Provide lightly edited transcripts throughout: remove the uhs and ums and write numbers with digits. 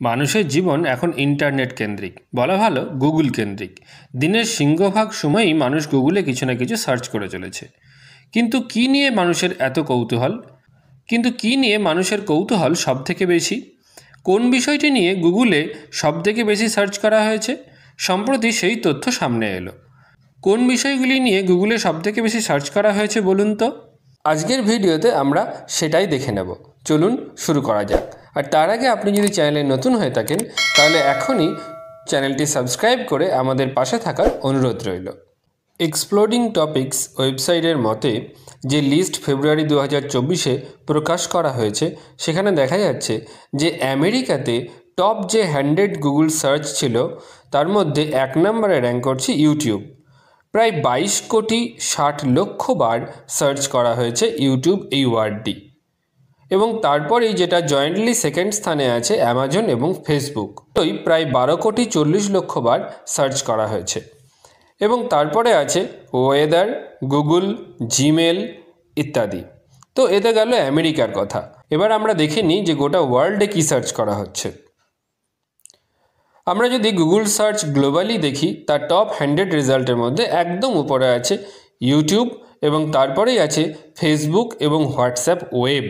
মানুষের জীবন এখন ইন্টারনেট কেন্দ্রিক, বলা ভালো গুগল কেন্দ্রিক। দিনের সিংহভাগ সময়ই মানুষ গুগলে কিছু না কিছু সার্চ করে চলেছে। কিন্তু কি নিয়ে মানুষের কৌতূহল সব থেকে বেশি? কোন বিষয়টি নিয়ে গুগলে সব থেকে বেশি সার্চ করা হয়েছে? সম্প্রতি সেই তথ্য সামনে এলো। কোন বিষয়গুলি নিয়ে গুগলে সব থেকে বেশি সার্চ করা হয়েছে বলুন তো? আজকের ভিডিওতে আমরা সেটাই দেখে নেব। চলুন শুরু করা যাক। আর তার আগে আপনি যদি চ্যানেলে নতুন হয়ে থাকেন তাহলে এখনই চ্যানেলটি সাবস্ক্রাইব করে আমাদের পাশে থাকার অনুরোধ রইল। এক্সপ্লোডিং টপিকস ওয়েবসাইটের মতে যে লিস্ট ফেব্রুয়ারি 2024-এ প্রকাশ করা হয়েছে সেখানে দেখা যাচ্ছে যে আমেরিকাতে টপ যে 100 গুগল সার্চ ছিল তার মধ্যে 1 নম্বরে র্যাঙ্ক করছে ইউটিউব। প্রায় 22,60,00,000 বার সার্চ করা হয়েছে ইউটিউব এই ওয়ার্ডটি। এবং তারপরেই যেটা জয়েন্টলি সেকেন্ড স্থানে আছে অ্যামাজন এবং ফেসবুক, ওই প্রায় 12,40,00,000 বার সার্চ করা হয়েছে। এবং তারপরে আছে ওয়েদার, গুগল, জিমেল ইত্যাদি। তো এতে গেল আমেরিকার কথা। এবার আমরা দেখে নিই যে গোটা ওয়ার্ল্ডে কী সার্চ করা হচ্ছে। আমরা যদি গুগল সার্চ গ্লোবালি দেখি তার টপ 100 রেজাল্টের মধ্যে একদম উপরে আছে ইউটিউব এবং তারপরেই আছে ফেসবুক এবং হোয়াটসঅ্যাপ ওয়েব।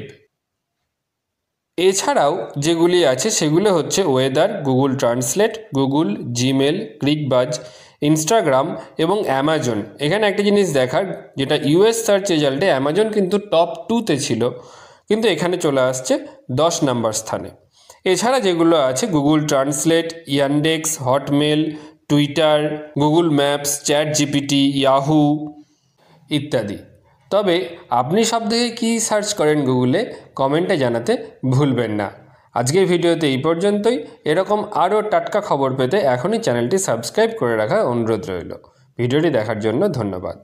এছাড়াও যেগুলি আছে সেগুলো হচ্ছে weather, Google translate, Google, Gmail, Cricbuzz, Instagram এবং অ্যামাজন। এখানে একটা জিনিস দেখার, যেটা ইউএস সার্চ রেজাল্টে অ্যামাজন কিন্তু টপ 2-তে ছিল, কিন্তু এখানে চলে আসছে 10 নম্বর স্থানে। এছাড়া যেগুলো আছে Google translate, Yandex, Hotmail, Twitter, Google maps, chat GPT, Yahoo ইত্যাদি। তবে আপনি সব থেকে কী সার্চ করেন গুগলে কমেন্টে জানাতে ভুলবেন না। আজকের ভিডিওতে এই পর্যন্তই। এরকম আরও টাটকা খবর পেতে এখনই চ্যানেলটি সাবস্ক্রাইব করে রাখার অনুরোধ রইল। ভিডিওটি দেখার জন্য ধন্যবাদ।